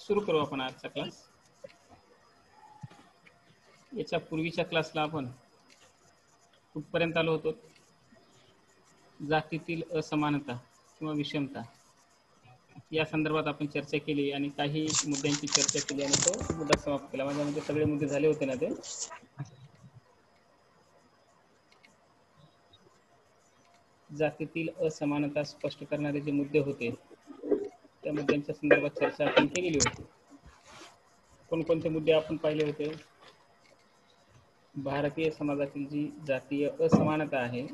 सुरू करू आपण आजचा क्लास. याच्या पूर्वीच्या क्लासला आपण कुठपर्यंत आलो होतो? जातीतील असमानता किंवा विषमता या संदर्भात आपण चर्चा केली आणि काही मुद्द्यांची चर्चा केली आणि तो मुद्दा समाप्त केला. म्हणजे सगळे मुद्दे झाले होते ना ते. जातीतील असमानता स्पष्ट करणारे जे मुद्दे होते त्या मुद्द्यांच्या संदर्भात चर्चा आपण केलेली होती. कोणकोणते मुद्दे आपण पाहिले होते? भारतीय समाजातील जी जातीय असमानता आहे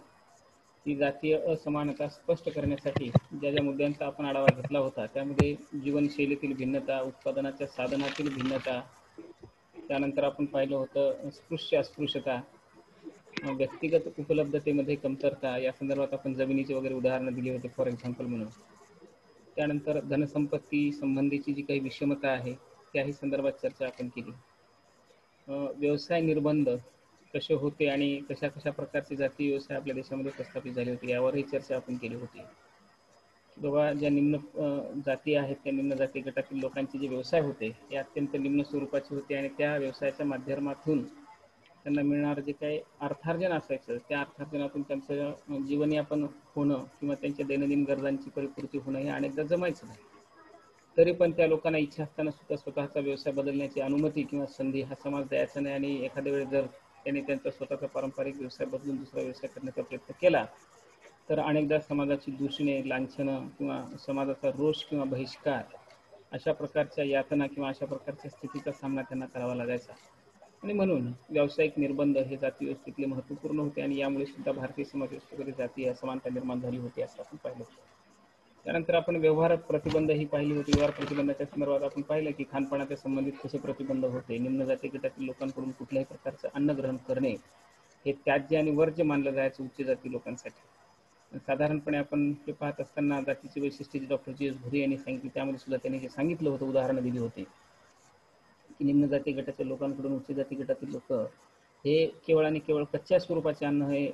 ती जातीय असमानता स्पष्ट करण्यासाठी ज्या ज्या मुद्द्यांचा आपण आढावा घेतला होता त्यामध्ये जीवनशैलीतील भिन्नता, उत्पादनाच्या साधनातील भिन्नता, त्यानंतर आपण पाहिलं होतं स्पृश्य अस्पृश्यता, व्यक्तिगत उपलब्धतेमध्ये कमतरता, या संदर्भात आपण जमिनीचे वगैरे उदाहरणं दिली होते फॉर एक्झाम्पल म्हणून. त्यानंतर धनसंपत्ती संबंधीची जी काही विषमता आहे त्याही संदर्भात चर्चा आपण केली. व्यवसाय निर्बंध कसे होते आणि कशा कशा प्रकारचे जाती व्यवसाय आपल्या देशामध्ये प्रस्थापित झाले होते यावरही चर्चा आपण केली होती. बाबा ज्या निम्न जाती आहेत त्या निम्न जाती गटातील लोकांचे जे व्यवसाय होते ते अत्यंत निम्न स्वरूपाचे होते आणि त्या व्यवसायाच्या माध्यमातून त्यांना मिळणारं जे काही अर्थार्जन असायचं त्या अर्थार्जनातून त्यांचं जीवनयापन होणं किंवा त्यांच्या दैनंदिन गरजांची परिपूर्ती होणं हे अनेकदा जमायचं नाही. तरी पण त्या लोकांना इच्छा असताना सुद्धा स्वतःचा व्यवसाय बदलण्याची अनुमती किंवा संधी हा समाज द्यायचा नाही आणि एखाद्या वेळेस जर त्यांनी त्यांचा स्वतःचा पारंपरिक व्यवसाय बदलून दुसरा व्यवसाय करण्याचा प्रयत्न केला तर अनेकदा समाजाची दूषणे, लांछनं किंवा समाजाचा रोष किंवा बहिष्कार अशा प्रकारच्या यातना किंवा अशा प्रकारच्या स्थितीचा सामना त्यांना करावा लागायचा. आणि म्हणून व्यावसायिक निर्बंध हे जाती व्यवस्थेतले महत्त्वपूर्ण होते आणि यामुळे सुद्धा भारतीय समाज व्यवस्थेमध्ये जातीय असमानता निर्माण झाली होती असं आपण पाहिलं. त्यानंतर आपण व्यवहार प्रतिबंध ही पाहिली होती. व्यवहार प्रतिबंधाच्या संदर्भात आपण पाहिलं की खानपानाच्या संबंधित कसे प्रतिबंध होते. निम्न जाती गटातील लोकांकडून कुठल्याही प्रकारचं अन्न ग्रहण करणे हे त्याज्य आणि वर्ज्य मानलं जायचं उच्च जाती लोकांसाठी. साधारणपणे आपण हे पाहत असताना जातीची वैशिष्ट्ये डॉक्टर जी.एस. भुरे यांनी सांगितली त्यामध्ये सुद्धा त्यांनी हे सांगितलं होतं, उदाहरणं दिली होती की निम्न जाती गटाच्या लोकांकडून उच्च जाती गटातील लोक हे केवळ आणि केवळ कच्च्या स्वरूपाचे अन्न हे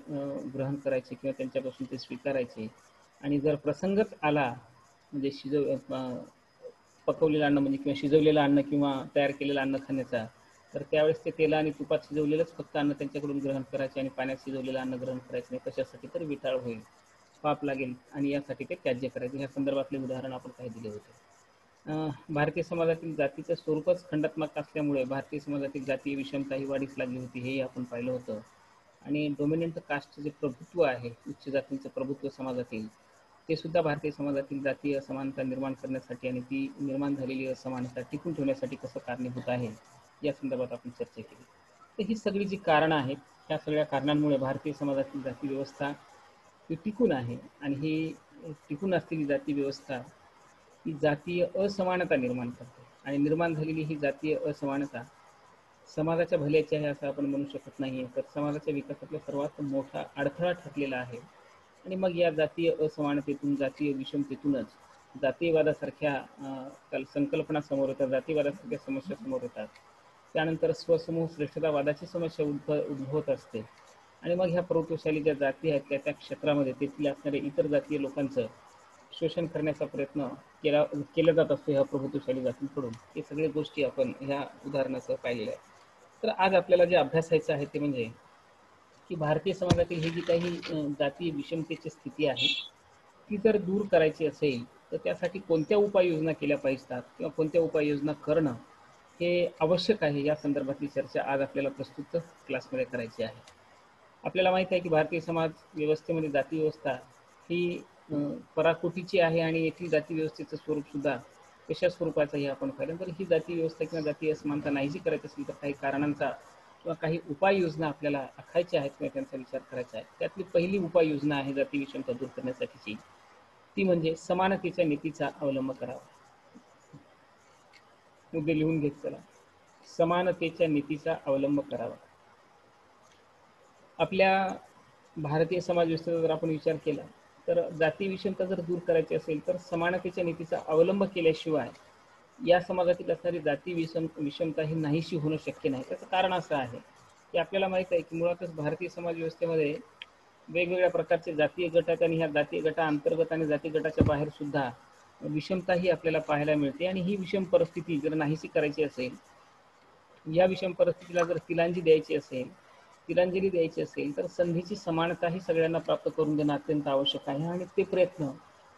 ग्रहण करायचे किंवा त्यांच्यापासून ते स्वीकारायचे आणि जर प्रसंगच आला म्हणजे पकवलेलं अन्न म्हणजे किंवा शिजवलेलं अन्न किंवा तयार केलेलं अन्न खाण्याचा तर त्यावेळेस ते तेला आणि तुपात शिजवलेलंच फक्त अन्न त्यांच्याकडून ग्रहण करायचे आणि पाण्यात शिजवलेलं अन्न ग्रहण करायचं नाही. कशासाठी? तर विटाळ होईल, पाप लागेल आणि यासाठी ते त्याज्य करायचे. ह्या संदर्भातले उदाहरण आपण काही दिले होते. भारतीय समाजातील जातीचं स्वरूपच खंडात्मक असल्यामुळे भारतीय समाजातील जातीय विषमता ही वाढीस लागली होती हेही आपण पाहिलं होतं. आणि डोमिनंट कास्टचं जे प्रभुत्व आहे उच्च जातींचं प्रभुत्व समाजातील ते सुद्धा भारतीय समाजातील जातीय असमानता निर्माण करण्यासाठी आणि ती निर्माण झालेली असमानता टिकून ठेवण्यासाठी कसं कारणीभूत आहे या संदर्भात आपण चर्चा केली. तर ही सगळी जी कारणं आहेत ह्या सगळ्या कारणांमुळे भारतीय समाजातील जाती व्यवस्था ही टिकून आहे आणि ही टिकून असलेली जाती व्यवस्था ही जातीय असमानता निर्माण करते आणि निर्माण झालेली ही जातीय असमानता समाजाच्या भल्याची आहे असं आपण म्हणू शकत नाही, तर समाजाच्या विकासातला सर्वात मोठा अडथळा ठरलेला आहे. आणि मग या जातीय असमानतेतून, जातीय विषमतेतूनच जातीयवादासारख्या संकल्पना समोर येतात, जातीयवादासारख्या समस्या समोर येतात. त्यानंतर स्वसमूह श्रेष्ठतावादाची समस्या उद्भवत असते आणि मग ह्या प्रभुत्वशाली ज्या जाती आहेत त्या त्या क्षेत्रामध्ये तेथील असणारे इतर जातीय लोकांचं शोषण करण्याचा प्रयत्न केला जात असतो ह्या प्रभुत्वशाली जातींकडून. हे सगळे गोष्टी आपण ह्या उदाहरणासह पाहिलेल्या आहेत. तर आज आपल्याला जे अभ्यासायचं आहे ते म्हणजे की भारतीय समाजातील ही जी काही जातीय विषमतेची स्थिती आहे ती जर दूर करायची असेल तर त्यासाठी कोणत्या उपाययोजना केल्या पाहिजेत किंवा कोणत्या उपाययोजना करणं हे आवश्यक आहे या संदर्भातली चर्चा आज आपल्याला प्रस्तुत क्लासमध्ये करायची आहे. आपल्याला माहिती आहे की भारतीय समाज व्यवस्थेमध्ये जाती व्यवस्था ही पराकोटीची आहे आणि येथील जाती व्यवस्थेचं स्वरूप सुद्धा कशा स्वरूपाचं हे आपण पाहिलं. तर ही जाती व्यवस्था किंवा जातीय असमानता नाहीशी करायची असेल तर काही कारणांचा किंवा काही उपाययोजना आपल्याला आखायच्या आहेत किंवा त्यांचा विचार करायचा आहे. त्यातली पहिली उपाययोजना आहे जाती विषमता दूर करण्यासाठीची, ती म्हणजे समानतेच्या नीतीचा अवलंब करावा. मुद्दे लिहून घेत चला. समानतेच्या नीतीचा अवलंब करावा. आपल्या भारतीय समाज व्यवस्थेचा जर आपण विचार केला तर जाती विषमता जर दूर करायची असेल तर समानतेच्या नीतीचा अवलंब केल्याशिवाय या समाजातील असणारी जाती विषमता ही नाहीशी होणं शक्य नाही. त्याचं कारण असं आहे की आपल्याला माहित आहे की मुळातच भारतीय समाज व्यवस्थेमध्ये वेगवेगळ्या प्रकारचे जातीय गट आहेत आणि ह्या जातीय गटाअंतर्गत आणि जाती गटाच्या बाहेर सुद्धा विषमताही आपल्याला पाहायला मिळते. आणि ही विषम परिस्थिती जर नाहीशी करायची असेल, या विषम परिस्थितीला जर तिलांजली द्यायची असेल, तर संधीची समानता ही सगळ्यांना प्राप्त करून देणं अत्यंत आवश्यक आहे. आणि ते प्रयत्न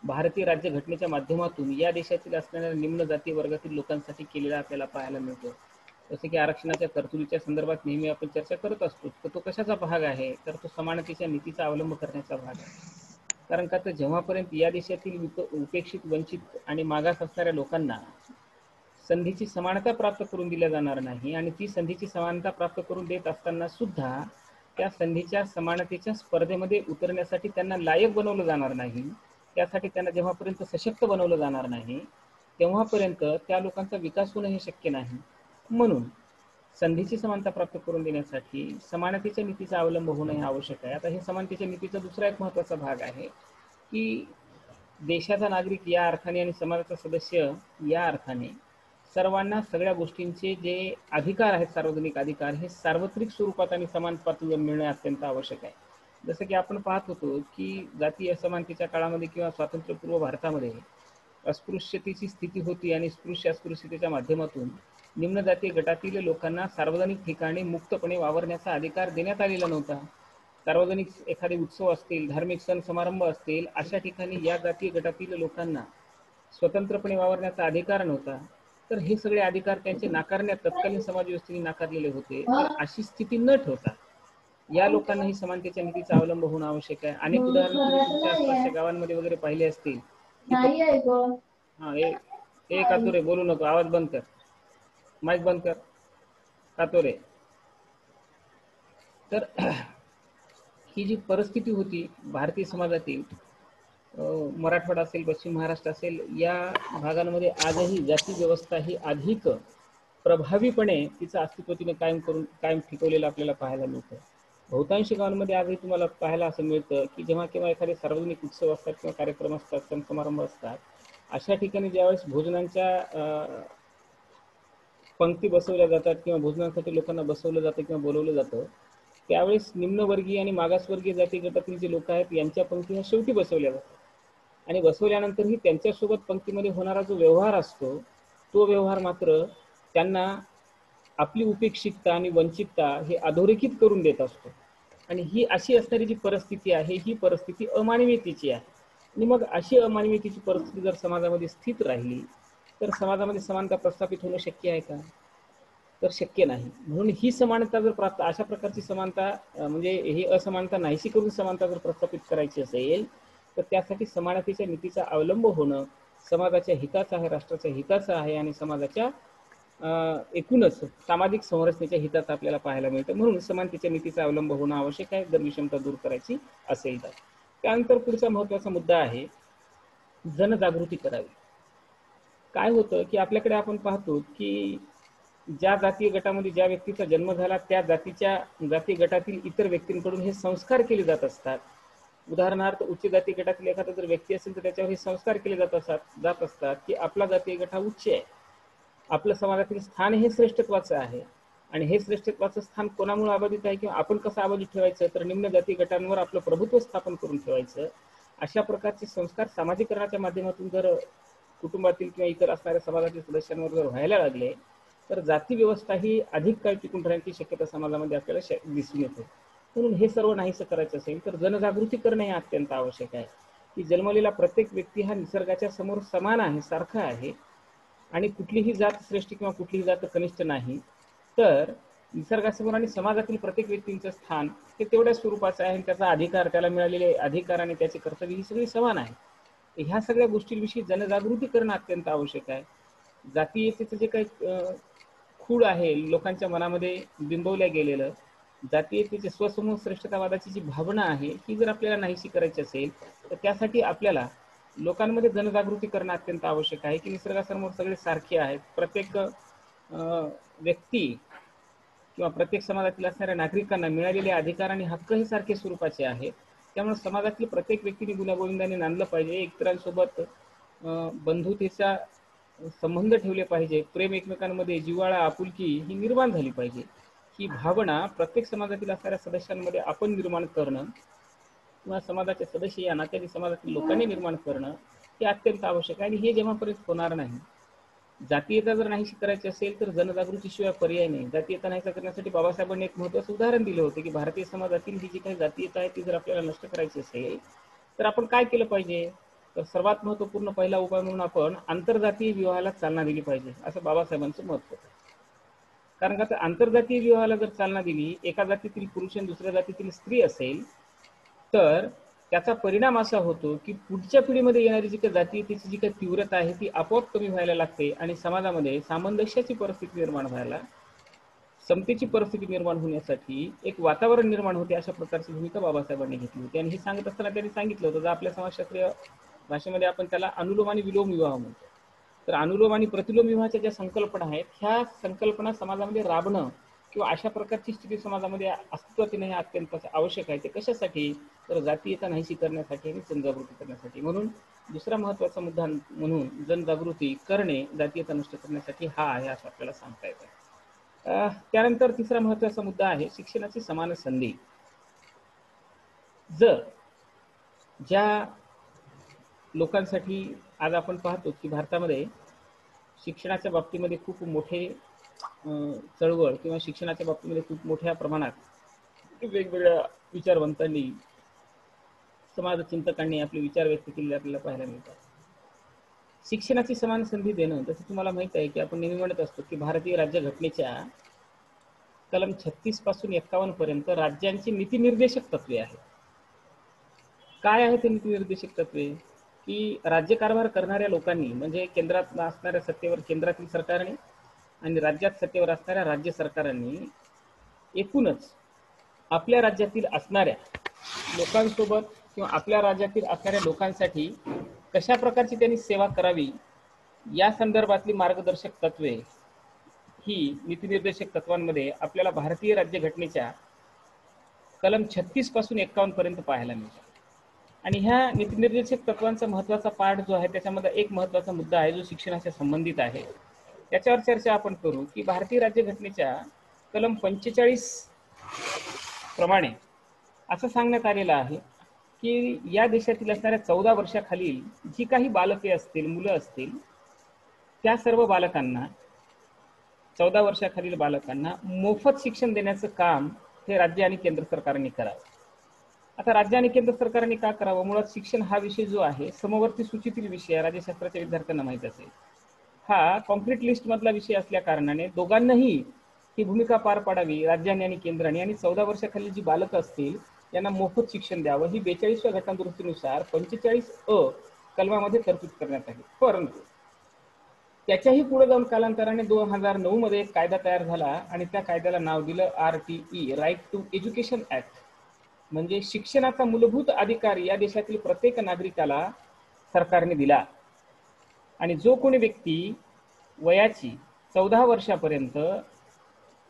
भारतीय राज्यघटनेच्या माध्यमातून या देशातील असणाऱ्या निम्न जाती वर्गातील लोकांसाठी केलेला आपल्याला पाहायला मिळतो. जसे की आरक्षणाच्या तरतुदीच्या संदर्भात नेहमी आपण चर्चा करत असतो, तर तो कशाचा भाग आहे, तर तो समानतेच्या नीतीचा अवलंब करण्याचा भाग आहे. कारण का तर जेव्हापर्यंत या देशातील उपेक्षित, वंचित आणि मागास असणाऱ्या लोकांना संधीची समानता प्राप्त करून दिल्या जाणार नाही, आणि ती संधीची समानता प्राप्त करून देत असताना सुद्धा त्या संधीच्या समानतेच्या स्पर्धेमध्ये उतरण्यासाठी त्यांना लायक बनवलं जाणार नाही, त्यासाठी त्यांना जेव्हापर्यंत सशक्त बनवलं जाणार नाही, तेव्हापर्यंत त्या लोकांचा विकास होणं हे शक्य नाही. म्हणून संधीची समानता प्राप्त करून देण्यासाठी समानतेच्या नीतीचा अवलंब होणं हे आवश्यक आहे. आता हे समानतेच्या नीतीचा दुसरा एक महत्त्वाचा भाग आहे की देशाचा नागरिक या अर्थाने आणि समाजाचा सदस्य या अर्थाने सर्वांना सगळ्या गोष्टींचे जे अधिकार आहेत, सार्वजनिक अधिकार, हे सार्वत्रिक स्वरूपात आणि समान पातळीवर मिळणे अत्यंत आवश्यक आहे. जसं की आपण पाहत होतो की जातीय असमानतेच्या काळामध्ये किंवा स्वातंत्र्यपूर्व भारतामध्ये अस्पृश्यतेची स्थिती होती, आणि अस्पृश्यतेच्या माध्यमातून निम्न जातीय गटातील लोकांना सार्वजनिक ठिकाणी मुक्तपणे वावरण्याचा अधिकार देण्यात आलेला नव्हता. सार्वजनिक एखादे उत्सव असतील, धार्मिक सण समारंभ असतील, अशा ठिकाणी या जातीय गटातील लोकांना स्वतंत्रपणे वावरण्याचा अधिकार नव्हता. तर हे सगळे अधिकार त्यांचे नाकारण्यात तत्कालीन समाज व्यवस्थेने नाकारलेले होते. तर अशी स्थिती न ठेवता या लोकांनाही समानतेच्या नीतीचा अवलंब होणं आवश्यक आहे. अनेक उदाहरण तुम्ही तुमच्या आसपासच्या गावांमध्ये वगैरे पाहिले असतील. हा, एक कातोरे बोलू नको, आवाज बंद कर, माईक बंद कर कातोरे. तर ही जी परिस्थिती होती भारतीय समाजातील, मराठवाडा असेल, पश्चिम महाराष्ट्र असेल, या भागांमध्ये आजही जाती व्यवस्था ही अधिक प्रभावीपणे तिचं अस्तित्व तिने कायम टिकवलेलं आपल्याला पाहायला मिळतं. बहुतांश गावांमध्ये आजही तुम्हाला पाहायला असं मिळतं की जेव्हा केव्हा एखादे सार्वजनिक उत्सव असतात किंवा कार्यक्रम असतात, सण समारंभ असतात, अशा ठिकाणी ज्यावेळेस भोजनांच्या पंक्ती बसवल्या जातात किंवा भोजनासाठी लोकांना बसवलं जातं किंवा बोलवलं जातं, त्यावेळेस निम्नवर्गीय आणि मागासवर्गीय जाती गटातील जे लोक आहेत यांच्या पंक्ती ह्या शेवटी बसवल्या जातात. आणि बसवल्यानंतरही त्यांच्यासोबत पंक्तीमध्ये होणारा जो व्यवहार असतो, तो व्यवहार मात्र त्यांना आपली उपेक्षितता आणि वंचितता हे अधोरेखित करून देत असतो. आणि ही अशी असणारी जी परिस्थिती आहे, ही परिस्थिती अमानवीयतेची आहे. आणि मग अशी अमानवीयतेची परिस्थिती जर समाजामध्ये स्थित राहिली, तर समाजामध्ये समानता प्रस्थापित होणं शक्य आहे का? तर शक्य नाही. म्हणून ही समानता जर प्राप्त, अशा प्रकारची समानता म्हणजे ही असमानता नाहीशी करून समानता जर प्रस्थापित करायची असेल, तर त्यासाठी समानतेच्या नीतीचा अवलंब होणं समाजाच्या हिताचं आहे, राष्ट्राच्या हिताचं आहे, आणि समाजाच्या एकूणच सामाजिक संरचनेच्या हिताचं आपल्याला पाहायला मिळतं. म्हणून समानतेच्या नीतीचा अवलंब होणं आवश्यक आहे जर विषमता दूर करायची असेल तर. त्यानंतर पुढचा महत्त्वाचा मुद्दा आहे जनजागृती करावी. काय होतं की आपल्याकडे आपण पाहतो की ज्या जातीय गटामध्ये ज्या व्यक्तीचा जन्म झाला, त्या जाती गटातील इतर व्यक्तींकडून हे संस्कार केले जात असतात. उदाहरणार्थ उच्च जाती गटातील एखादा जर व्यक्ती असेल तर त्याच्यावर हे संस्कार केले जात असतात की आपला जातीय गट हा उच्च आहे, आपलं समाजातील स्थान हे श्रेष्ठत्वाचं आहे, आणि हे श्रेष्ठत्वाचं स्थान कोणामुळे अबाधित आहे किंवा आपण कसं अबाधित ठेवायचं, तर निम्न जाती गटांवर आपलं प्रभुत्व स्थापन करून ठेवायचं. अशा प्रकारचे संस्कार सामाजिकरणाच्या माध्यमातून जर कुटुंबातील किंवा इतर असणाऱ्या समाजातील सदस्यांवर जर व्हायला लागले, तर जाती व्यवस्था ही अधिक काळ टिकून राहण्याची शक्यता समाजामध्ये आपल्याला दिसून येते. म्हणून हे सर्व नाहीसं करायचं असेल तर जनजागृती करणे हे अत्यंत आवश्यक आहे की जन्मलेला प्रत्येक व्यक्ती हा निसर्गाच्या समोर समान आहे, सारखा आहे, आणि कुठलीही जात श्रेष्ठ किंवा कुठलीही जात कनिष्ठ नाही. तर निसर्गासमोर आणि समाजातील प्रत्येक व्यक्तींचं स्थान हे तेवढ्या स्वरूपाचं आहे, आणि त्याचा अधिकार, त्याला मिळालेले अधिकार आणि त्याचे कर्तव्य ही सगळी समान आहे. ह्या सगळ्या गोष्टींविषयी जनजागृती करणं अत्यंत आवश्यक आहे. जातीयतेचं जे काही खूळ आहे लोकांच्या मनामध्ये बिंबवल्या गेलेलं, जातीयतेचे स्वसमूह श्रेष्ठतावादाची जी भावना आहे ही जर आपल्याला नाहीशी करायची असेल, तर त्यासाठी आपल्याला लोकांमध्ये जनजागृती करणं अत्यंत आवश्यक आहे की निसर्गासमोर सगळे सारखे आहेत. प्रत्येक व्यक्ती किंवा प्रत्येक समाजातील असणाऱ्या नागरिकांना मिळालेले अधिकार आणि हक्क हे सारखे स्वरूपाचे आहेत. त्यामुळे समाजातील प्रत्येक व्यक्तीने गुण्यागोविंदाने नांदलं पाहिजे, इतरांसोबत बंधुतेचा संबंध ठेवले पाहिजे, प्रेम एकमेकांमध्ये, जिव्हाळा, आपुलकी ही निर्माण झाली पाहिजे. ही भावना प्रत्येक समाजातील असणाऱ्या सदस्यांमध्ये आपण निर्माण करणं किंवा समाजाचे सदस्य या नात्याने समाजातील लोकांनी निर्माण करणं हे अत्यंत आवश्यक आहे. आणि हे जेव्हापर्यंत होणार नाही, जातीयता जर नाहीशी करायची असेल तर जनजागृतीशिवाय पर्याय नाही. जातीयता नाहीसा करण्यासाठी बाबासाहेबांनी एक महत्त्वाचं उदाहरण दिलं होतं की भारतीय समाजातील ही जी काही जातीयता आहे ती जर आपल्याला नष्ट करायची असेल तर आपण काय केलं पाहिजे. तर सर्वात महत्त्वपूर्ण पहिला उपाय म्हणून आपण आंतरजातीय विवाहाला चालना दिली पाहिजे, असं बाबासाहेबांचं मत होतं. कारण का तर आंतरजातीय विवाहाला जर चालना दिली, एका जातीतील पुरुष आणि दुसऱ्या जातीतील स्त्री असेल तर त्याचा परिणाम असा होतो की पुढच्या पिढीमध्ये येणारी जी काही जातीयतेची जी काही तीव्रता आहे ती आपोआप कमी व्हायला लागते आणि समाजामध्ये सामंजस्याची परिस्थिती निर्माण व्हायला, समतेची परिस्थिती निर्माण होण्यासाठी एक वातावरण निर्माण होते. अशा प्रकारची भूमिका बाबासाहेबांनी घेतली होती. आणि हे सांगत असताना त्यांनी सांगितलं होतं, आपल्या समाजशास्त्रीय भाषेमध्ये आपण त्याला अनुलोम आणि विलोम विवाह म्हणतो. तर अनुलोम आणि प्रतिलोम विवाहाच्या ज्या संकल्पना आहेत, ह्या संकल्पना समाजामध्ये राबणं किंवा अशा प्रकारची स्थिती समाजामध्ये अस्तित्वात येणं हे अत्यंत आवश्यक आहे. ते कशासाठी, तर जातीयता नाहीशी करण्यासाठी आणि जनजागृती करण्यासाठी. म्हणून दुसरा महत्त्वाचा मुद्दा म्हणून जनजागृती करणे जातीयता नष्ट करण्यासाठी हा आहे, असं आपल्याला सांगता येतं. त्यानंतर तिसरा महत्त्वाचा मुद्दा आहे शिक्षणाची समान संधी. जर ज्या लोकांसाठी आज आपण पाहतो की भारतामध्ये शिक्षणाच्या बाबतीमध्ये खूप मोठे चळवळ किंवा शिक्षणाच्या बाबतीमध्ये खूप मोठ्या प्रमाणात वेगवेगळ्या विचारवंतांनी, समाजचिंतकांनी आपले विचार व्यक्त केलेले आपल्याला पाहायला मिळतात. शिक्षणाची समान संधी देणं, जसं तुम्हाला माहित आहे की आपण नेहमी म्हणत असतो की भारतीय राज्यघटनेच्या कलम 36 पासून 51 पर्यंत राज्यांची नीतिनिर्देशक तत्वे आहेत. काय आहे ते नीतिनिर्देशक तत्वे, की राज्यकारभार करणाऱ्या लोकांनी म्हणजे केंद्रात असणाऱ्या सत्तेवर केंद्रातील सरकारने आणि राज्यात सत्तेवर असणाऱ्या राज्य सरकारांनी एकूणच आपल्या राज्यातील असणाऱ्या लोकांसोबत किंवा आपल्या राज्यातील असणाऱ्या लोकांसाठी कशा प्रकारची त्यांनी सेवा करावी या संदर्भातली मार्गदर्शक तत्वे ही नीतिनिर्देशक तत्वांमध्ये आपल्याला भारतीय राज्यघटनेच्या कलम 36 पासून 51 पर्यंत पाहायला मिळतात. आणि ह्या नीतिनिर्देशक तत्वांचा महत्त्वाचा पार्ट जो आहे त्याच्यामध्ये एक महत्त्वाचा मुद्दा आहे जो शिक्षणाच्या संबंधित आहे. त्याच्यावर चर्चा आपण करू की भारतीय राज्यघटनेच्या कलम 45 प्रमाणे असं सांगण्यात आलेलं आहे की या देशातील असणाऱ्या 14 वर्षाखालील जी काही बालके असतील, मुलं असतील, त्या सर्व बालकांना, 14 वर्षाखालील बालकांना मोफत शिक्षण देण्याचं काम हे राज्य आणि केंद्र सरकारने करावं. आता राज्य आणि केंद्र सरकारने का करावं, मुळात शिक्षण हा विषय जो आहे समवर्ती सूचीतील विषय, राज्यशास्त्राच्या विद्यार्थ्यांना माहित असेल, हा कॉन्क्रीट लिस्ट मधला विषय असल्या कारणाने दोघांनाही ही भूमिका पार पाडावी राज्यांनी आणि केंद्राने. आणि 14 वर्षाखालील जी बालकं असतील यांना मोफत शिक्षण द्यावं ही 42व्या घटनादुरुस्तीनुसार 45 कलमामध्ये तरतूद करण्यात आली. परंतु त्याच्याही पुढे जाऊन कालांतराने 2009 मध्ये एक कायदा तयार झाला आणि त्या कायद्याला नाव दिलं RTE, right to education act. म्हणजे शिक्षणाचा मूलभूत अधिकार या देशातील प्रत्येक नागरिकाला सरकारने दिला. आणि जो कोणी व्यक्ती वयाची 14 वर्षापर्यंत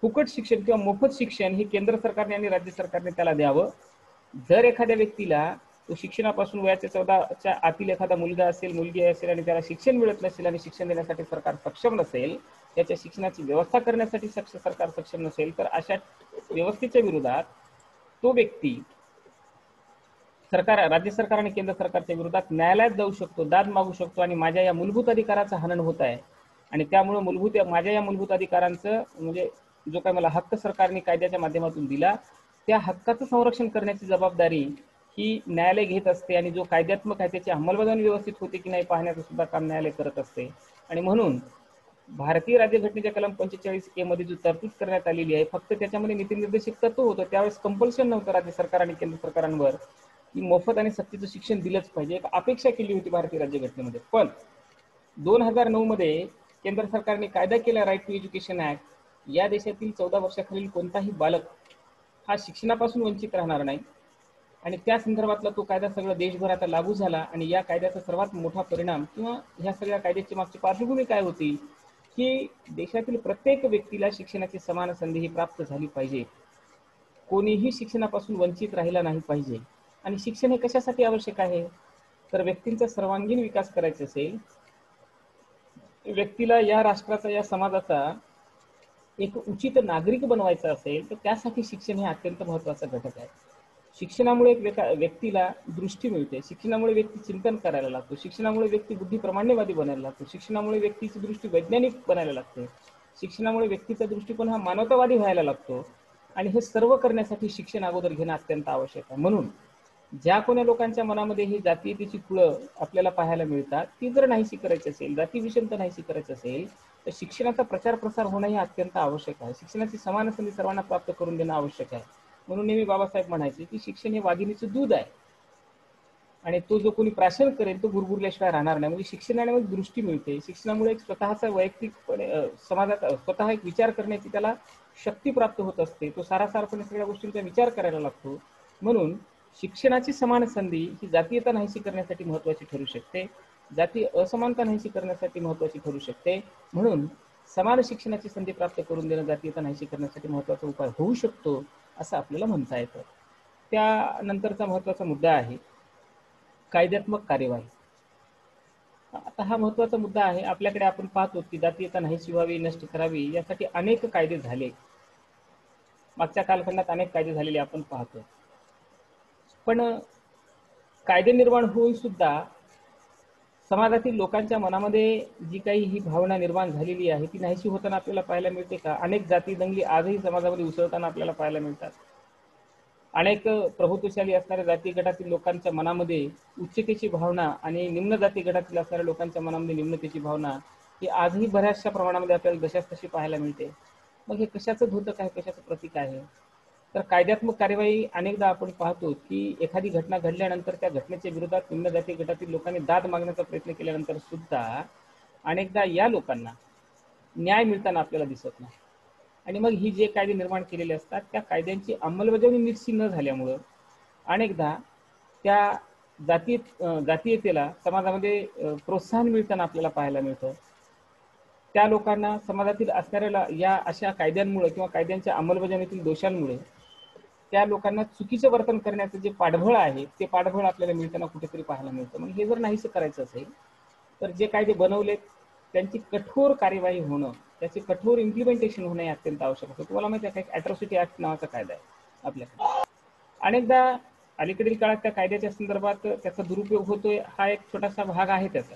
फुकट शिक्षण किंवा मोफत शिक्षण हे केंद्र सरकारने आणि राज्य सरकारने त्याला द्यावं. जर एखाद्या व्यक्तीला तो शिक्षणापासून वयाच्या 14च्या आतील एखादा मुलगा असेल, मुलगी असेल आणि त्याला शिक्षण मिळत नसेल आणि शिक्षण देण्यासाठी सरकार सक्षम नसेल, त्याच्या शिक्षणाची व्यवस्था करण्यासाठी सरकार सक्षम नसेल, तर अशा व्यवस्थेच्या विरोधात तो व्यक्ती सरकार, राज्य सरकार आणि केंद्र सरकारच्या विरोधात न्यायालयात जाऊ शकतो, दाद मागू शकतो आणि माझ्या या मूलभूत अधिकाराचं हनन होत आहे आणि त्यामुळे माझ्या या मूलभूत अधिकारांचं म्हणजे जो काय मला हक्क सरकारने कायद्याच्या माध्यमातून दिला त्या हक्काचं संरक्षण करण्याची जबाबदारी ही न्यायालय घेत असते. आणि जो कायद्यात्मक आहे त्याची अंमलबजावणी व्यवस्थित होते की नाही पाहण्याचं सुद्धा काम न्यायालय करत असते. आणि म्हणून भारतीय राज्यघटनेच्या कलम 45A मध्ये जो तरतूद करण्यात आलेली आहे फक्त त्याच्यामध्ये नीतिनिर्देशक तत्व होतं. त्यावेळेस कंपल्शन नव्हतं राज्य सरकार आणि केंद्र सरकारांवर की मोफत आणि सक्तीचं शिक्षण दिलंच पाहिजे, एक अपेक्षा केली होती भारतीय राज्यघटनेमध्ये. पण 2009 मध्ये केंद्र सरकारने कायदा केला राईट टू एज्युकेशन ऍक्ट. या देशातील 14 वर्षाखालील कोणताही बालक हा शिक्षणापासून वंचित राहणार नाही आणि त्या संदर्भातला तो कायदा सगळा देशभर आता लागू झाला. आणि या कायद्याचा सर्वात मोठा परिणाम किंवा ह्या सगळ्या कायद्याची मागची पार्श्वभूमी काय होती की देशातील प्रत्येक व्यक्तीला शिक्षणाची समान संधी ही प्राप्त झाली पाहिजे, कोणीही शिक्षणापासून वंचित राहिला नाही पाहिजे. आणि शिक्षण हे कशासाठी आवश्यक आहे, तर व्यक्तींचा सर्वांगीण विकास करायचा असेल, व्यक्तीला या राष्ट्राचा या समाजाचा एक उचित नागरिक बनवायचा असेल तर त्यासाठी शिक्षण हे अत्यंत महत्त्वाचा घटक आहे. शिक्षणामुळे एक व्यक्तीला दृष्टी मिळते, शिक्षणामुळे व्यक्ती चिंतन करायला लागतो, शिक्षणामुळे व्यक्ती बुद्धिप्रमाण्यवादी बनायला लागतो, शिक्षणामुळे व्यक्तीची दृष्टी वैज्ञानिक बनायला लागते, शिक्षणामुळे व्यक्तीचा दृष्टिकोन हा मानवतावादी व्हायला लागतो. आणि हे सर्व करण्यासाठी शिक्षण अगोदर घेणं अत्यंत आवश्यक आहे. म्हणून ज्या कोण्या लोकांच्या मनामध्ये ही जातीयतेची कुळं आपल्याला पाहायला मिळतात, ती जर नाहीशी करायची असेल, जाती विषमता नाहीशी करायची असेल, तर शिक्षणाचा प्रचार प्रसार होणं हे अत्यंत आवश्यक आहे. शिक्षणाची समान संधी सर्वांना प्राप्त करून देणं आवश्यक आहे. म्हणून नेहमी बाबासाहेब म्हणायचे की शिक्षण हे वाघिणीचं दूध आहे आणि तो जो कोणी प्राशन करेल तो गुरगुरल्याशिवाय राहणार नाही. म्हणजे शिक्षणाने मग दृष्टी मिळते, शिक्षणामुळे एक स्वतःचा वैयक्तिकपणे समाजात स्वतः एक विचार करण्याची त्याला शक्ती प्राप्त होत असते. तो सारासारपणे सगळ्या गोष्टींचा विचार करायला लागतो. म्हणून शिक्षणाची समान संधी ही जातीयता नाहीशी करण्यासाठी महत्वाची ठरू शकते, जाती असमानता नाहीशी करण्यासाठी महत्वाची ठरू शकते. म्हणून समान शिक्षणाची संधी प्राप्त करून देणं जातीयता नाहीशी करण्यासाठी महत्वाचा उपाय होऊ शकतो असं आपल्याला म्हणता येतं. त्यानंतरचा महत्वाचा मुद्दा आहे कायद्यात्मक कार्यवाही. आता हा महत्वाचा मुद्दा आहे. आपल्याकडे आपण पाहतो की जातीयता नाहीशी व्हावी, नष्ट करावी यासाठी अनेक कायदे झाले, मागच्या कालखंडात अनेक कायदे झालेले आपण पाहतो. पण कायदे निर्माण होऊन सुद्धा समाजातील लोकांच्या मनामध्ये जी काही ही भावना निर्माण झालेली आहे ती नाहीशी होताना आपल्याला पाहायला मिळते का? अनेक जाती दंगली आजही समाजामध्ये उसळताना आपल्याला पाहायला मिळतात. अनेक प्रभुत्वशाली असणाऱ्या जाती गटातील लोकांच्या मनामध्ये उच्चतेची भावना आणि निम्न जाती गटातील असणाऱ्या लोकांच्या मनामध्ये निम्नतेची भावना ही आजही बऱ्याचशा प्रमाणामध्ये आपल्याला जशाच तशी पाहायला मिळते. मग हे कशाचं द्योतक आहे, कशाचं प्रतीक आहे? तर कायद्यात्मक कार्यवाही अनेकदा आपण पाहतो की एखादी घटना घडल्यानंतर त्या घटनेच्या विरोधात निम्न जाती गटातील लोकांनी दाद मागण्याचा प्रयत्न केल्यानंतर सुद्धा अनेकदा या लोकांना न्याय मिळताना आपल्याला दिसत नाही. आणि मग ही जे कायदे निर्माण केलेले असतात त्या कायद्यांची अंमलबजावणी नीटशी न झाल्यामुळं अनेकदा त्या जातीयतेला समाजामध्ये प्रोत्साहन मिळताना आपल्याला पाहायला मिळतं. त्या लोकांना समाजातील असणाऱ्या या अशा कायद्यांमुळे किंवा कायद्यांच्या अंमलबजावणीतील दोषांमुळे त्या लोकांना चुकीचं वर्तन करण्याचं जे पाठबळ आहे ते पाठबळ आपल्याला मिळताना कुठेतरी पाहायला मिळतं. मग हे जर नाहीसं करायचं असेल तर जे कायदे बनवलेत त्यांची कठोर कार्यवाही होणं, त्याचे कठोर इम्प्लिमेंटेशन होणं हे अत्यंत आवश्यक असतं. तुम्हाला माहिती आहे का, ॲट्रॉसिटी ॲक्ट नावाचा कायदा आहे आपल्याकडे. अनेकदा अलीकडील काळात त्या कायद्याच्या संदर्भात त्याचा दुरुपयोग होतोय हा एक छोटासा भाग आहे त्याचा.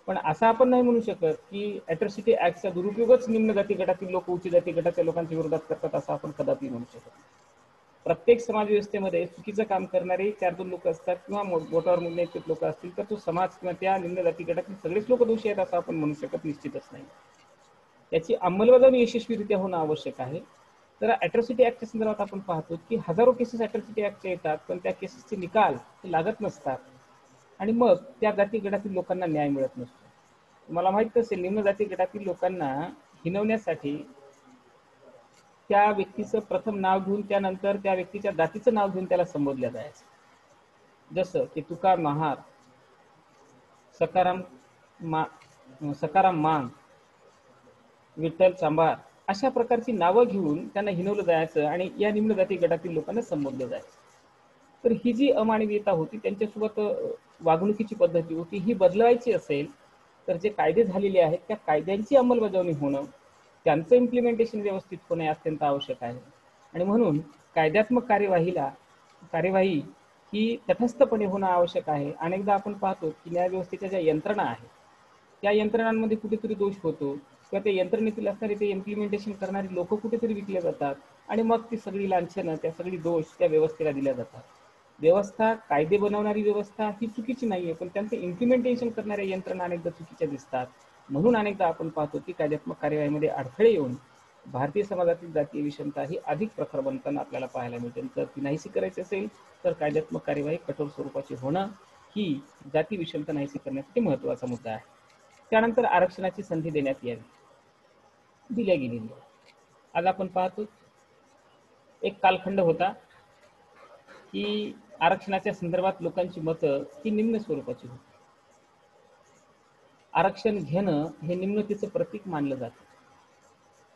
पण असं आपण नाही म्हणू शकत की ॲट्रॉसिटी ॲक्टचा दुरुपयोगच निम्न जाती गटातील लोक उच्च जाती गटाच्या लोकांच्या विरोधात करतात असं आपण कदापि म्हणू शकत नाही. प्रत्येक समाज व्यवस्थेमध्ये चुकीचं काम करणारे 4-2 लोक असतात किंवा बोटावर मोजण्या इतके लोक असतील तर तो समाज किंवा त्या निम्न जाती गटातील सगळेच लोक दोषी आहेत असं आपण म्हणू शकत निश्चितच नाही. त्याची अंमलबजावणी यशस्वीरित्या होणं आवश्यक आहे. तर ॲट्रॉसिटी ॲक्टच्या संदर्भात आपण पाहतो की हजारो केसेस ॲट्रॉसिटी ॲक्टच्या येतात, पण त्या केसेसचे निकाल हे लागत नसतात आणि मग त्या जाती गटातील लोकांना न्याय मिळत नसतो. तुम्हाला माहित असेल निम्न जाती गटातील लोकांना हिनवण्यासाठी त्या व्यक्तीचं प्रथम नाव घेऊन त्यानंतर त्या व्यक्तीच्या जातीचं नाव घेऊन त्याला संबोधलं जायचं. जसं की तुका महार, सकाराम मांग, विठ्ठल चांभार अशा प्रकारची नावं घेऊन त्यांना हिनवलं जायचं आणि या निम्न जाती गटातील लोकांना संबोधलं जायचं. तर ही जी अमानवीयता होती, त्यांच्यासोबत वागणुकीची पद्धती होती, ही बदलायची असेल तर जे कायदे झालेले आहेत त्या कायद्यांची अंमलबजावणी होणं, त्यांचं इम्प्लिमेंटेशन व्यवस्थित होणे अत्यंत आवश्यक आहे. आणि म्हणून कायद्यात्मक कार्यवाही ही तटस्थपणे होणं आवश्यक आहे. अनेकदा आपण पाहतो की न्यायव्यवस्थेच्या ज्या यंत्रणा आहेत त्या यंत्रणांमध्ये कुठेतरी दोष होतो किंवा त्या यंत्रणेतील असणारे ते इम्प्लिमेंटेशन करणारे लोक कुठेतरी विकले जातात आणि मग ती सगळी लांछनं, त्या सगळी दोष त्या व्यवस्थेला दिल्या जातात. व्यवस्था, कायदे बनवणारी व्यवस्था ही चुकीची नाहीये, पण त्यांचं इम्प्लिमेंटेशन करणाऱ्या यंत्रणा अनेकदा चुकीच्या दिसतात. म्हणून अनेकदा आपण पाहतो की कायद्यात्मक कार्यवाहीमध्ये अडथळे येऊन भारतीय समाजातील जातीय विषमता ही अधिक प्रखर बनताना आपल्याला पाहायला मिळते. तर ती नाहीशी करायची असेल तर कायद्यात्मक कार्यवाही कठोर स्वरूपाची होणं ही जाती विषमता नाहीशी करण्यासाठी महत्त्वाचा मुद्दा आहे. त्यानंतर आरक्षणाची संधी देण्यात यावी, दिल्या गेलेली आहे. आज आपण पाहतो एक कालखंड होता की आरक्षणाच्या संदर्भात लोकांची मतं ही निम्न स्वरूपाची होती. आरक्षण घेणं हे निम्नतेचं प्रतीक मानलं जातं.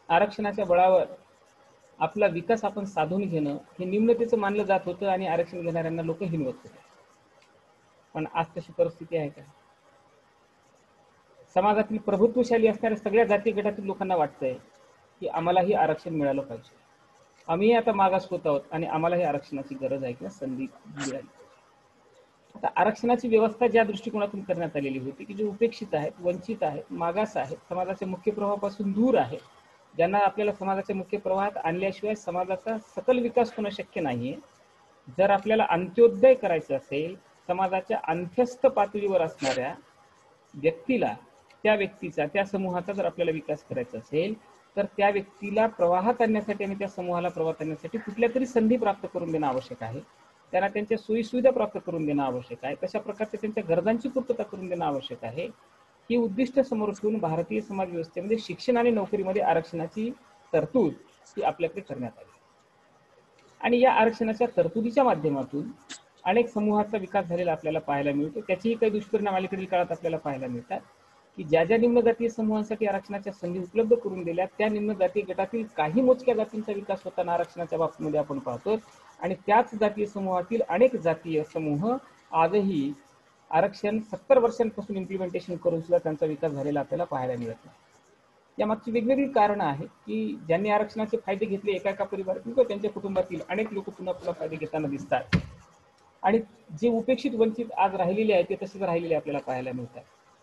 आरक्षणाच्या बळावर आपला विकास आपण साधून घेणं हे निम्नतेचं मानलं जात होतं आणि आरक्षण घेणाऱ्यांना लोक हिनवत होते. पण आज तशी परिस्थिती आहे का? समाजातील प्रभुत्वशाली असणाऱ्या सगळ्या जाती गटातील लोकांना वाटतंय की आम्हालाही आरक्षण मिळालं पाहिजे. आम्ही आता मागास होत आहोत आणि आम्हाला हे आरक्षणाची गरज आहे किंवा संधी मिळाली. आता आरक्षणाची व्यवस्था ज्या दृष्टिकोनातून करण्यात आलेली होती की जे उपेक्षित आहेत, वंचित आहेत, मागास आहेत, समाजाच्या मुख्य प्रवाहापासून दूर आहे, ज्यांना आपल्याला समाजाच्या मुख्य प्रवाहात आणल्याशिवाय समाजाचा सकल विकास होणं शक्य नाहीये. जर आपल्याला अंत्योदय करायचं असेल, समाजाच्या अंत्यस्थ पातळीवर असणाऱ्या व्यक्तीला, त्या व्यक्तीचा, त्या समूहाचा जर आपल्याला विकास करायचा असेल, तर त्या व्यक्तीला प्रवाहात आणण्यासाठी आणि त्या समूहाला प्रवाहात आणण्यासाठी कुठल्या तरी संधी प्राप्त करून देणं आवश्यक आहे. त्यांना त्यांच्या सोयीसुविधा प्राप्त करून देणं आवश्यक आहे. तशा प्रकारच्या त्यांच्या गरजांची पूर्तता करून देणं आवश्यक आहे. ही उद्दिष्ट समोर ठेवून भारतीय समाज व्यवस्थेमध्ये शिक्षण आणि नोकरीमध्ये आरक्षणाची तरतूद ही आपल्याकडे करण्यात आली. आणि या आरक्षणाच्या तरतुदीच्या माध्यमातून अनेक समूहाचा विकास झालेला आपल्याला पाहायला मिळतो. त्याचेही काही दुष्परिणाम अलीकडील काळात आपल्याला पाहायला मिळतात की ज्या ज्या निम्न जातीय समूहांसाठी आरक्षणाच्या संधी उपलब्ध करून दिल्या, त्या निम्न जातीय गटातील काही मोजक्या जातींचा विकास होताना आरक्षणाच्या बाबतीमध्ये आपण पाहतो. आणि त्याच जातीय समूहातील अनेक जातीय समूह आजही आरक्षण 70 वर्षांपासून इम्प्लिमेंटेशन करून सुद्धा त्यांचा विकास झालेला आपल्याला पाहायला मिळत नाही. यामागची वेगवेगळी कारणं आहेत की ज्यांनी आरक्षणाचे फायदे घेतले, एका एका परिवारातील किंवा त्यांच्या कुटुंबातील अनेक लोक पुन्हा पुन्हा फायदे घेताना दिसतात. आणि जे उपेक्षित वंचित आज राहिलेले आहेत ते तसेच राहिलेले आपल्याला पाहायला मिळतात.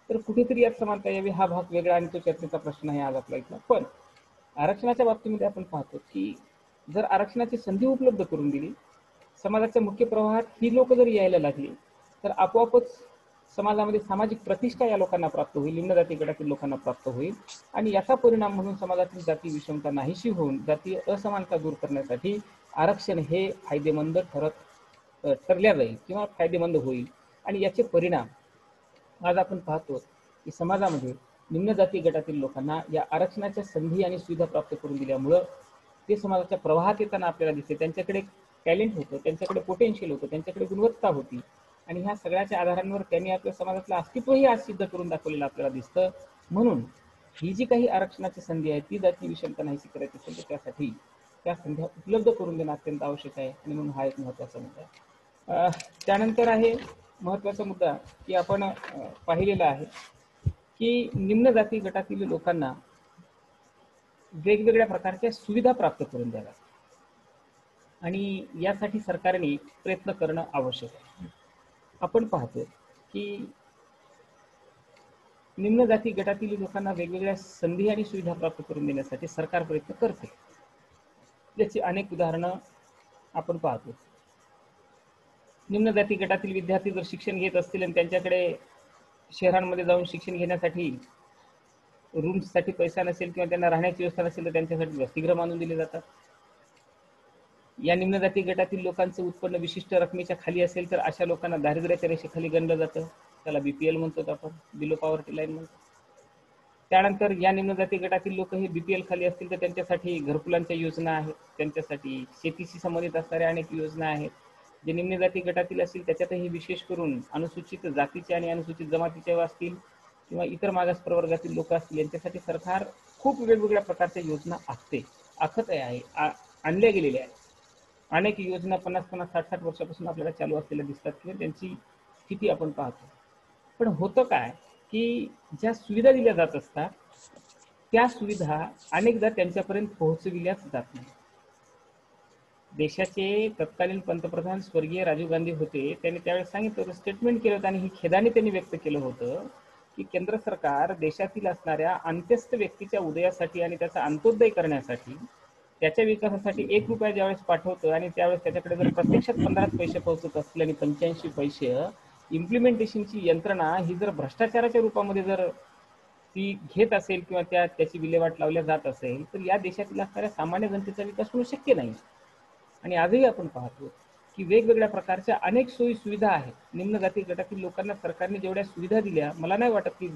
तर कुठेतरी यात समानता यावी हा भाग वेगळा आणि तो चर्चेचा प्रश्न आहे आज आपला इथला. पण आरक्षणाच्या बाबतीमध्ये आपण पाहतो की जर आरक्षणाची संधी उपलब्ध करून दिली, समाजाच्या मुख्य प्रवाहात ही लोक जर यायला लागली, तर आपोआपच समाजामध्ये सामाजिक प्रतिष्ठा या लोकांना प्राप्त होईल, निम्न जाती गटातील लोकांना प्राप्त होईल. आणि याचा परिणाम म्हणून समाजातील जाती विषमता नाहीशी होऊन जातीय असमानता दूर करण्यासाठी आरक्षण हे फायदेमंद ठरल्या जाईल किंवा फायदेमंद होईल. आणि याचे परिणाम आज आपण पाहतो की समाजामध्ये निम्न जाती गटातील लोकांना या आरक्षणाच्या संधी आणि सुविधा प्राप्त करून दिल्यामुळं ते समाजाच्या प्रवाहात येताना आपल्याला दिसते. त्यांच्याकडे टॅलेंट होतं, त्यांच्याकडे पोटेन्शियल होतं, त्यांच्याकडे गुणवत्ता होती. आणि ह्या सगळ्याच्या आधारांवर त्यांनी आपल्या समाजातलं अस्तित्वही आज सिद्ध करून दाखवलेलं आपल्याला दिसतं. म्हणून ही जी काही आरक्षणाची संधी आहे ती जाती विषमता नाहीशी करायची असेल तर त्यासाठी त्या संध्या उपलब्ध करून देणं अत्यंत आवश्यक आहे. आणि म्हणून हा एक महत्त्वाचा मुद्दा आहे. त्यानंतर आहे महत्त्वाचा मुद्दा की आपण पाहिलेला आहे की निम्न जाती गटातील लोकांना वेगवेगळ्या प्रकारच्या सुविधा प्राप्त करून द्याव्यात. आणि यासाठी सरकारने प्रयत्न करणं आवश्यक आहे. आपण पाहतो की निम्न जाती गटातील लोकांना वेगवेगळ्या संधी आणि सुविधा प्राप्त करून देण्यासाठी सरकार प्रयत्न करते. याची अनेक उदाहरणं आपण पाहतो. निम्न जाती गटातील विद्यार्थी जर शिक्षण घेत असतील आणि त्यांच्याकडे शहरांमध्ये जाऊन शिक्षण घेण्यासाठी रूम्ससाठी पैसा नसेल किंवा त्यांना राहण्याची व्यवस्था नसेल तर त्यांच्यासाठी वसतिगृह बांधून दिले जातात. या निम्न जाती गटातील लोकांचं उत्पन्न विशिष्ट रकमेच्या खाली असेल तर अशा लोकांना दारिद्र्याच्या रेषेखाली गणलं जातं. त्याला बीपीएल म्हणतो आपण, बिलो पॉवर्टी लाईन म्हणतो. त्यानंतर या निम्न जाती गटातील लोक हे बीपीएल खाली असतील तर त्यांच्यासाठी घरकुलांच्या योजना आहेत, त्यांच्यासाठी शेतीशी संबंधित असणाऱ्या अनेक योजना आहेत. जे निम्न जाती गटातील असतील त्याच्यातही विशेष करून अनुसूचित जातीचे आणि अनुसूचित जमातीचे असतील किंवा इतर मागास प्रवर्गातील लोक असतील यांच्यासाठी सरकार खूप वेगवेगळ्या प्रकारच्या योजना आखत आहे, आणल्या गेलेल्या आहेत. अनेक योजना 50-50, 60-60 वर्षापासून आपल्याला चालू असलेल्या दिसतात किंवा त्यांची स्थिती आपण पाहतो. पण होतं काय की ज्या सुविधा दिल्या जात असतात त्या सुविधा अनेकदा त्यांच्यापर्यंत पोहोचविल्याच जात नाही. देशाचे तत्कालीन पंतप्रधान स्वर्गीय राजीव गांधी होते, त्यांनी त्यावेळेस सांगितलं होतं, स्टेटमेंट केलं होतं आणि ही खेदाने त्यांनी व्यक्त केलं होतं की केंद्र सरकार देशातील असणाऱ्या अंत्यस्थ व्यक्तीच्या उदयासाठी आणि त्याचा अंत्योदय करण्यासाठी, त्याच्या विकासासाठी 1 रुपया ज्यावेळेस पाठवतं आणि त्यावेळेस त्याच्याकडे जर प्रत्यक्षात 15 पैसे पोहोचत असतील आणि 85 पैसे इम्प्लिमेंटेशनची यंत्रणा ही जर भ्रष्टाचाराच्या रूपामध्ये जर ती घेत असेल किंवा त्याची विल्हेवाट लावल्या जात असेल तर या देशातील असणाऱ्या सामान्य जनतेचा विकास होणं शक्य नाही. आणि आजही आपण पाहतो की वेगवेगळ्या प्रकारच्या अनेक सोयी सुविधा आहेत. निम्न जाती गटातील लोकांना सरकारने जेवढ्या सुविधा दिल्या, मला नाही वाटत की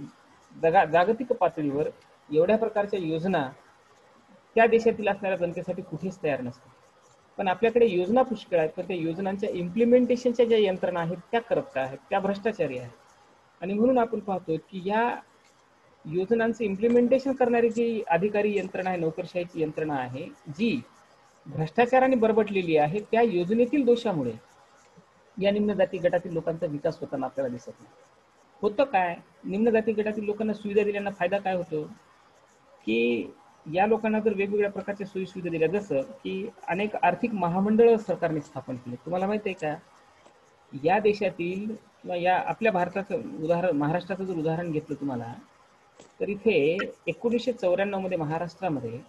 जागतिक पातळीवर एवढ्या प्रकारच्या योजना त्या देशातील असणाऱ्या जनतेसाठी कुठेच तयार नसतात. पण आपल्याकडे योजना पुष्कळ आहेत, पण त्या योजनांच्या इम्प्लिमेंटेशनच्या ज्या यंत्रणा आहेत त्या करप्ट आहेत, त्या भ्रष्टाचारी आहेत. आणि म्हणून आपण पाहतो की या योजनांचं इम्प्लिमेंटेशन करणारी जी अधिकारी यंत्रणा आहे, नोकरशाहीची यंत्रणा आहे, जी भ्रष्टाचाराने बरबटलेली आहे, त्या योजनेतील दोषामुळे या निम्न जाती गटातील लोकांचा विकास होताना आपल्याला दिसत नाही. होतं काय, निम्न जाती गटातील लोकांना सुविधा दिल्यानं फायदा काय होतो की या लोकांना जर वेगवेगळ्या प्रकारच्या सोयीसुविधा दिल्या, जसं की अनेक आर्थिक महामंडळ सरकारने स्थापन केले. तुम्हाला माहिती आहे का, या देशातील किंवा या आपल्या भारताचं उदाहरण, महाराष्ट्राचं जर उदाहरण घेतलं तुम्हाला, तर इथे 1994 मध्ये महाराष्ट्रामध्ये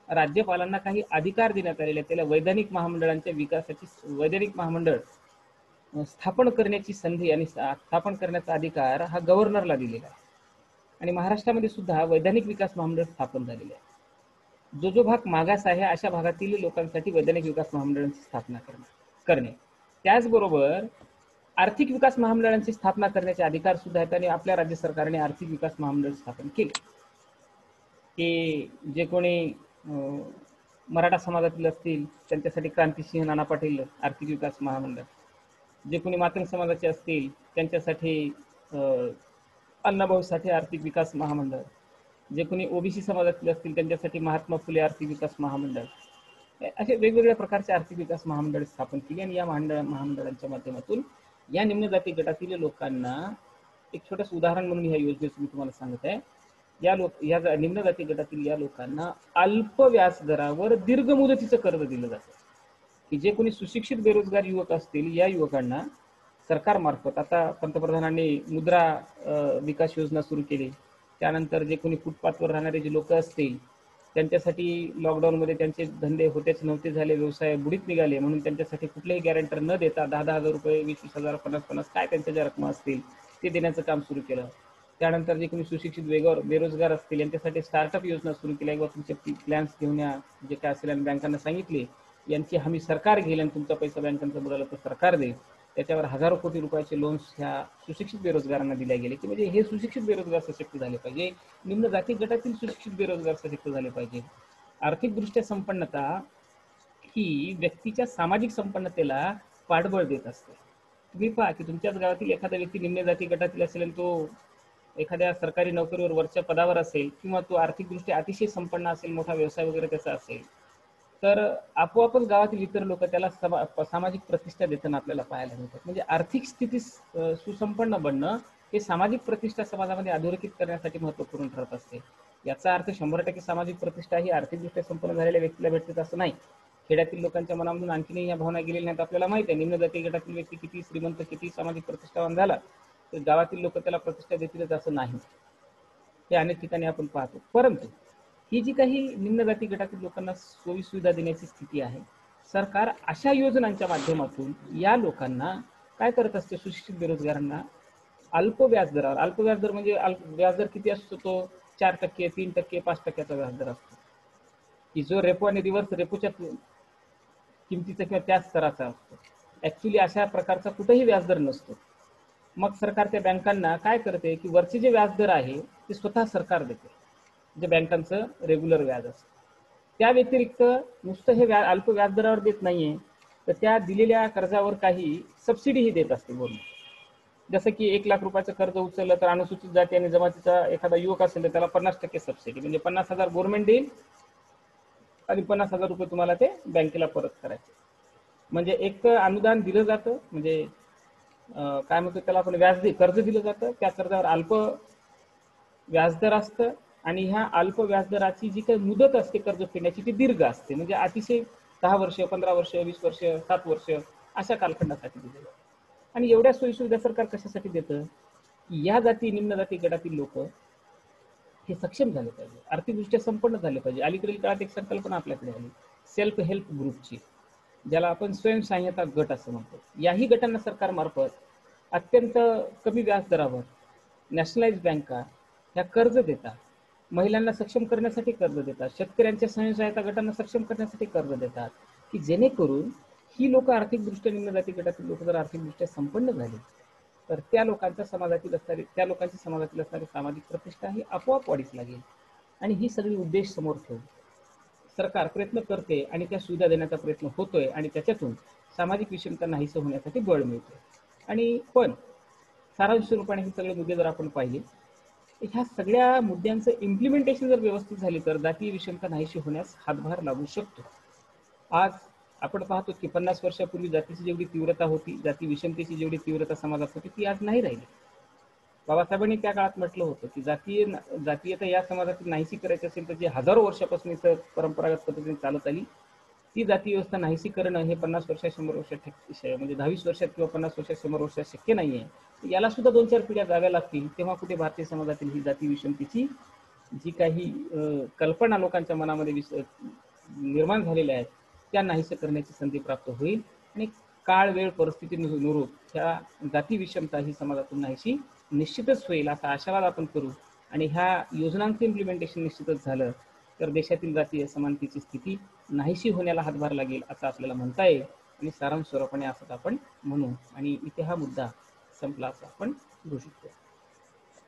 राज्यपालांना काही अधिकार देण्यात आलेले आहेत. त्याला वैधानिक महामंडळांच्या विकासाची, वैधानिक महामंडळ स्थापन करण्याची संधी आणि स्थापन करण्याचा अधिकार हा गव्हर्नरला दिलेला आहे. आणि महाराष्ट्रामध्ये सुद्धा वैधानिक विकास महामंडळ स्थापन झालेले आहे. जो जो भाग मागास आहे अशा भागातील लोकांसाठी वैधानिक विकास महामंडळांची स्थापना करणे. त्याचबरोबर आर्थिक विकास महामंडळांची स्थापना करण्याचे अधिकार सुद्धा आहेत. आणि आपल्या राज्य सरकारने आर्थिक विकास महामंडळ स्थापन केले, की जे कोणी मराठा समाजातील असतील त्यांच्यासाठी क्रांतिसिंह नाना पाटील आर्थिक विकास महामंडळ, जे कोणी मातंग समाजाचे असतील त्यांच्यासाठी अण्णाभाऊ साठे आर्थिक विकास महामंडळ, जे कोणी ओबीसी समाजातील असतील त्यांच्यासाठी महात्मा फुले आर्थिक विकास महामंडळ, असे वेगवेगळ्या प्रकारचे आर्थिक विकास महामंडळ स्थापन केली. आणि या महामंडळांच्या माध्यमातून या निम्न जाती गटातील लोकांना, एक छोटंसं उदाहरण म्हणून ह्या योजनेचं मी तुम्हाला सांगत आहे, या निम्न जाती गटातील या लोकांना अल्प व्याज दरावर दीर्घ मुदतीचं कर्ज दिलं जातं, की जे कोणी सुशिक्षित बेरोजगार युवक असतील या युवकांना सरकारमार्फत, आता पंतप्रधानांनी मुद्रा विकास योजना सुरू केली, त्यानंतर जे कोणी फुटपाथवर राहणारे जे लोक असतील त्यांच्यासाठी लॉकडाऊनमध्ये त्यांचे धंदे होतेच नव्हते झाले, व्यवसाय बुडीत निघाले, म्हणून त्यांच्यासाठी कुठलेही गॅरंटर न देता 10,000 रुपये, 20,000, 50,000 काय त्यांच्या ज्या रक्कम असतील ते देण्याचं काम सुरू केलं. त्यानंतर जे कोणी सुशिक्षित बेरोजगार असतील यांच्यासाठी स्टार्टअप योजना सुरू केल्या, किंवा तुमचे प्लॅन्स घेऊन या, जे काय असेल, आणि बँकांना सांगितले यांची हमी सरकार घेईल आणि तुमचा पैसा बँकांचा बुडाला तर सरकार देईल. त्याच्यावर हजारो कोटी रुपयाचे लोन्स ह्या सुशिक्षित बेरोजगारांना दिल्या गेले, की म्हणजे हे सुशिक्षित बेरोजगार सशक्त झाले पाहिजे, निम्न जाती गटातील सुशिक्षित बेरोजगार सशक्त झाले पाहिजे. आर्थिकदृष्ट्या संपन्नता ही व्यक्तीच्या सामाजिक संपन्नतेला पाठबळ देत असते. तुम्ही पहा की तुमच्याच गावातील एखादा व्यक्ती निम्न जाती गटातील असेल आणि तो एखाद्या सरकारी नोकरीवर वरच्या पदावर असेल, किंवा तो आर्थिकदृष्ट्या अतिशय संपन्न असेल, मोठा व्यवसाय वगैरे त्याचा असेल, तर आपोआपच गावातील इतर लोक त्याला सामाजिक प्रतिष्ठा देताना आपल्याला पाहायला मिळतात. म्हणजे आर्थिक स्थिती सुसंपन्न बनणं हे सामाजिक प्रतिष्ठा समाजामध्ये अधोरेखित करण्यासाठी महत्त्वपूर्ण ठरत असते. याचा अर्थ 100% सामाजिक प्रतिष्ठा ही आर्थिकदृष्ट्या संपन्न झालेल्या व्यक्तीला भेटते असं नाही. खेड्यातील लोकांच्या मनामधून आणखीनही या भावना गेलेल्या नाहीत. आपल्याला माहिती आहे, निम्न जाती गटातील व्यक्ती किती श्रीमंत, किती सामाजिक प्रतिष्ठावान झाला तर गावातील लोक त्याला प्रतिष्ठा देतीलच असं नाही. हे अनेक ठिकाणी आपण पाहतो. परंतु ही जी काही निम्न जाती गटातील लोकांना सोयी सुविधा देण्याची स्थिती आहे, सरकार अशा योजनांच्या माध्यमातून या लोकांना काय करत असते, सुशिक्षित बेरोजगारांना अल्प व्याजदरावर, अल्प व्याजदर म्हणजे व्याजदर किती असतो, तो 4%, 3%, 5%चा व्याजदर असतो, की जो रेपो आणि रिव्हर्स रेपोच्या किमतीचा किंवा त्याच स्तराचा असतो. ऍक्च्युली अशा प्रकारचा कुठेही व्याजदर नसतो. मग सरकार त्या बँकांना काय करते, की वरचे जे व्याजदर आहे ते स्वतः सरकार देते, जे बँकांचं रेग्युलर व्याज असतं. त्या व्यतिरिक्त नुसतं हे अल्प व्याजदरावर देत नाहीये, तर त्या दिलेल्या कर्जावर काही सबसिडीही देत असते गव्हर्नमेंट. जसं की 1 लाख रुपयाचं कर्ज उचललं तर अनुसूचित जाती आणि जमातीचा एखादा युवक असेल तर त्याला 50% सबसिडी, म्हणजे 50,000 गव्हर्नमेंट देईल आणि 50,000 रुपये तुम्हाला ते बँकेला परत करायचे. म्हणजे एक अनुदान दिलं जातं, म्हणजे काय म्हणतो त्याला आपण, कर्ज दिलं जातं, त्या कर्जावर अल्प व्याजदर असतं, आणि ह्या अल्प व्याजदराची जी काही मुदत असते कर्ज फेडण्याची ती दीर्घ असते, म्हणजे अतिशय 10 वर्ष, 15 वर्ष, 20 वर्ष, 7 वर्ष अशा कालखंडासाठी दिले जातं. आणि एवढ्या सोयीसुविधा सरकार कशासाठी देतं, की या जाती, निम्न जाती गटातील लोक हे सक्षम झाले पाहिजे, आर्थिकदृष्ट्या संपन्न झाले पाहिजे. अलीकडील काळात एक संकल्पना आपल्याकडे आली, सेल्फ हेल्प ग्रुपची, ज्याला आपण स्वयंसहाय्यता गट असं म्हणतो. याही गटांना सरकारमार्फत अत्यंत कमी व्याजदरावर नॅशनलाइज बँका ह्या कर्ज देतात, महिलांना सक्षम करण्यासाठी कर्ज देतात, शेतकऱ्यांच्या स्वयंसहायता गटांना सक्षम करण्यासाठी कर्ज देतात, की जेणेकरून ही लोक आर्थिकदृष्ट्या, निम्न जाती गटातील लोक जर आर्थिकदृष्ट्या संपन्न झाली तर त्या लोकांची समाजातील असणारी सामाजिक प्रतिष्ठा ही आपोआप वाढीस लागेल. आणि ही सगळी उद्देश समोर ठेवून सरकार प्रयत्न करते आणि त्या सुविधा देण्याचा प्रयत्न होतोय, आणि त्याच्यातून सामाजिक विषमता नाहीसं होण्यासाठी बळ मिळतोय. आणि पण सारांश रूपाने हे सगळे मुद्दे जर आपण पाहिले, ह्या सगळ्या मुद्द्यांचं इम्प्लिमेंटेशन जर व्यवस्थित झाली तर जातीय विषमता नाहीशी होण्यास हातभार लागू शकतो. आज आपण पाहतो की 50 वर्षापूर्वी जातीची जेवढी तीव्रता होती, जाती विषमतेची जेवढी तीव्रता समाजात होती, ती आज नाही राहिली. बाबासाहेबांनी त्या काळात म्हटलं होतं की जातीयता या समाजातील नाहीशी करायची असेल तर जी हजारो वर्षापासून इथं परंपरागत पद्धतीने चालत आली ती जाती व्यवस्था नाहीशी करणं हे 50 वर्षात 100 वर्षात म्हणजे 10-20 वर्षात किंवा 50 वर्षात 100 वर्षात शक्य नाही आहे. याला सुद्धा 2-4 पिढ्या जाव्या लागतील. तेव्हा कुठे भारतीय समाजातील ही जाती विषमतेची जी काही कल्पना लोकांच्या मनामध्ये निर्माण झालेल्या आहेत त्या नाहीसं करण्याची संधी प्राप्त होईल आणि काळ वेळ परिस्थितीनुरूप ह्या जाती विषमता ही समाजातून नाहीशी निश्चितच होईल असा आशावाद आपण करू. आणि ह्या योजनांचं इम्प्लिमेंटेशन निश्चितच झालं तर देशातील जातीय समानतेची स्थिती नाहीशी होण्याला हातभार लागेल असं आपल्याला म्हणता येईल. आणि सारांश स्वरूपाने असं आपण म्हणू आणि इथे हा मुद्दा संपला असं आपण घोषित करू.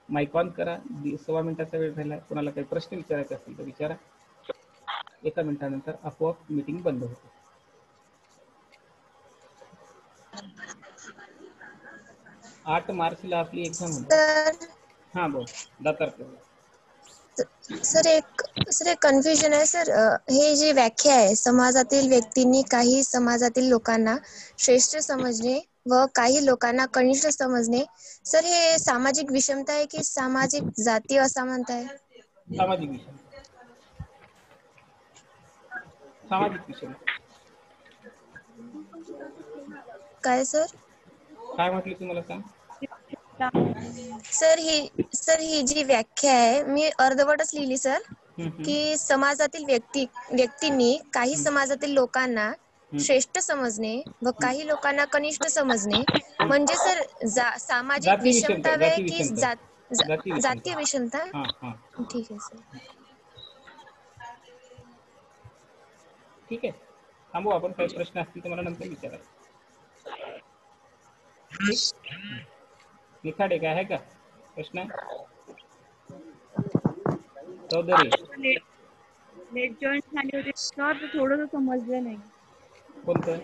माईक ऑन करा. 1.25 मिनिटाचा वेळ झाला. कोणाला काही प्रश्न विचारायचे असतील तर विचारा. 1 मिनिटानंतर आपोआप मीटिंग बंद होते. 8 मार्चला आपली एक्झाम होणार. हां बोल दातार. सर एक कन्फ्युजन आहे सर. हे जी व्याख्या आहे समाजातील व्यक्तींनी काही समाजातील लोकांना श्रेष्ठ समजणे व काही लोकांना कनिष्ठ समजणे, सर हे सामाजिक विषमता आहे की सामाजिक जाती असमानता आहे? सामाजिक विषमता. सामाजिक विषमता. काय सर? काय म्हटले तुम्हाला सांग? सर ही जी व्याख्या आहे मी अर्धवटच लिहिली सर, की समाजातील व्यक्तींनी काही समाजातील लोकांना श्रेष्ठ समजणे व काही लोकांना कनिष्ठ समजणे म्हणजे सर सामाजिक जाती विषमता. विषमता वे जाती की विषमता. जाती जातीय विषमता. विषमता? हां हां ठीक आहे सर. ठीक आहे. थांबू आपण. काही प्रश्न असतील तर मला नंतर विचारा. निखाडे काय आहे का प्रश्न? चौधरी लेट जॉईन झाली होती सर, तर थोडंसं समजलं नाही. कोणतं?